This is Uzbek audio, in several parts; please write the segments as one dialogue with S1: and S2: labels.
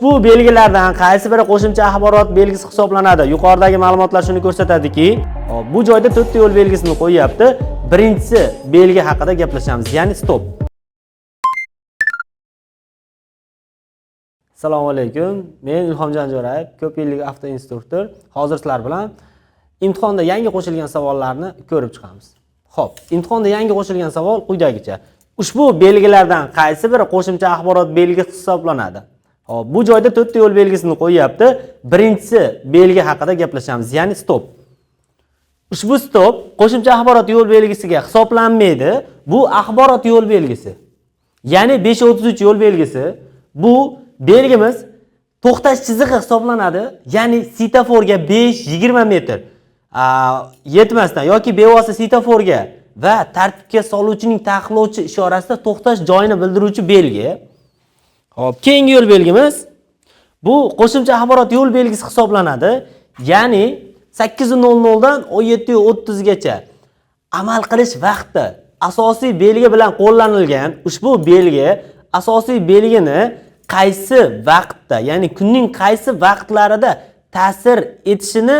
S1: Bu belgilardan qaysi biri qo'shimcha axborot belgisi hisoblanadi? Yuqoridagi ma'lumotlar shuni ko'rsatadiki, bu joyda 4 ta yo'l belgisini qo'yapti. Birinchisi belgi haqida gaplashamiz, ya'ni stop. Assalomu alaykum. Men Ilhomjon Jo'rayev, ko'p yillik avtoinstruktor. Hozir sizlar bilan imtihonda yangi qo'shilgan savollarni ko'rib chiqamiz. Xo'p, imtihonda yangi qo'shilgan savol quyidagicha. Ushbu belgilardan qaysi biri qo'shimcha axborot belgisi hisoblanadi? Hop, bu joyda 4 ta yo'l belgisini qo'yapti. Birinchisi belgi haqida gaplashamiz, ya'ni stop. Ushbu stop qo'shimcha axborot yo'l belgisiga hisoblanmaydi. Bu axborot yo'l belgisi. Ya'ni 533 yo'l belgisi. Bu belgimiz to'xtash chizig'i hisoblanadi. Ya'ni svetoforga 5-20 metr yetmasdan yoki bevosita svetoforga va tartibga soluvchining taqiqlovchi ishorasida to'xtash joyini bildiruvchi belgi. Hop, keyingi yo'l belgimiz bu qo'shimcha axborot yo'l belgisi hisoblanadi. Ya'ni 8:00 dan 17:30 gacha amal qilish vaqti asosiy belgi bilan qo'llanilgan. Ushbu belgi asosiy belgini qaysi vaqtda, ya'ni kunning qaysi vaqtlarida ta'sir etishini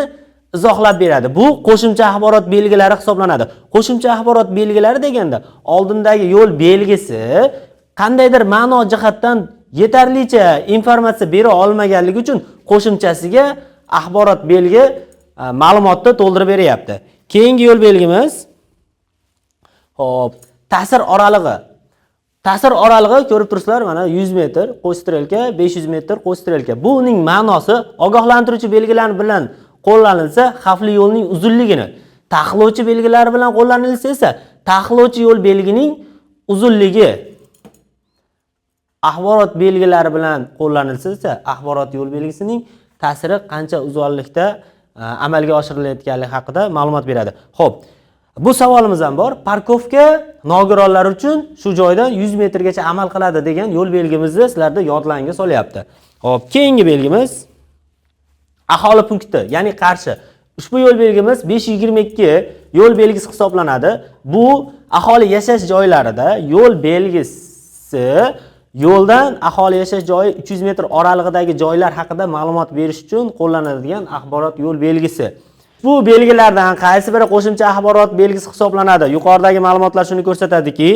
S1: izohlab beradi. Bu qo'shimcha axborot belgilari hisoblanadi. Qo'shimcha axborot belgilari deganda oldindagi yo'l belgisi qandaydir ma'no jihatdan yetarlicha informatsiya bera olmaganligi uchun qo'shimchasiga axborot belgi ma'lumotni to'ldirib beryapti. Keyingi yo'l belgimiz hop, ta'sir oralig'i. Ta'sir oralig'i ko'rib turibsizlar, mana 100 metr qo'sh strelka, 500 metr qo'sh strelka. Bu uning ma'nosi ogohlantiruvchi belgilar bilan qo'llanilsa xavfli yo'lning uzunligini, taqiqlovchi belgilar bilan qo'llanilsa esa taqiqlovchi yo'l belgining uzunligi, axborot belgilari bilan qo'llanilsa esa axborot yo'l belgisining ta'siri qancha uzoqlikda amalga oshirilayotganligi haqida ma'lumot beradi. Xo'p, bu savolimiz ham bor. Parkovka nogironlar uchun shu joydan 100 metrgacha amal qiladi degan yo'l belgimizni sizlarda yodlanga solyapti. Xo'p, keyingi belgimiz aholi punkti, ya'ni Qarshi. Ushbu yo'l belgimiz 522 yo'l belgisi hisoblanadi. Bu aholi yashash joylarida yo'l belgisi yo'ldan aholi yashash joyi 300 metr oralig'idagi joylar haqida ma'lumot berish uchun qo'llaniladigan axborot yo'l belgisi. Bu belgilardan qaysi biri qo'shimcha axborot belgisi hisoblanadi? Yuqoridagi ma'lumotlar shuni ko'rsatadiki,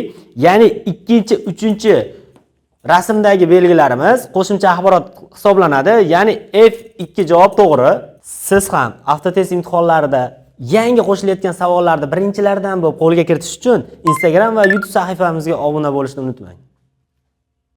S1: ya'ni 2-chi, 3-chi rasmdagi belgilarimiz qo'shimcha axborot hisoblanadi. Ya'ni F2 javob to'g'ri. Siz ham avtotest imtihonlarida yangi qo'shilayotgan savollarni birinchilardan bo'lib qo'lga kiritish uchun Instagram va YouTube sahifamizga obuna bo'lishni unutmang.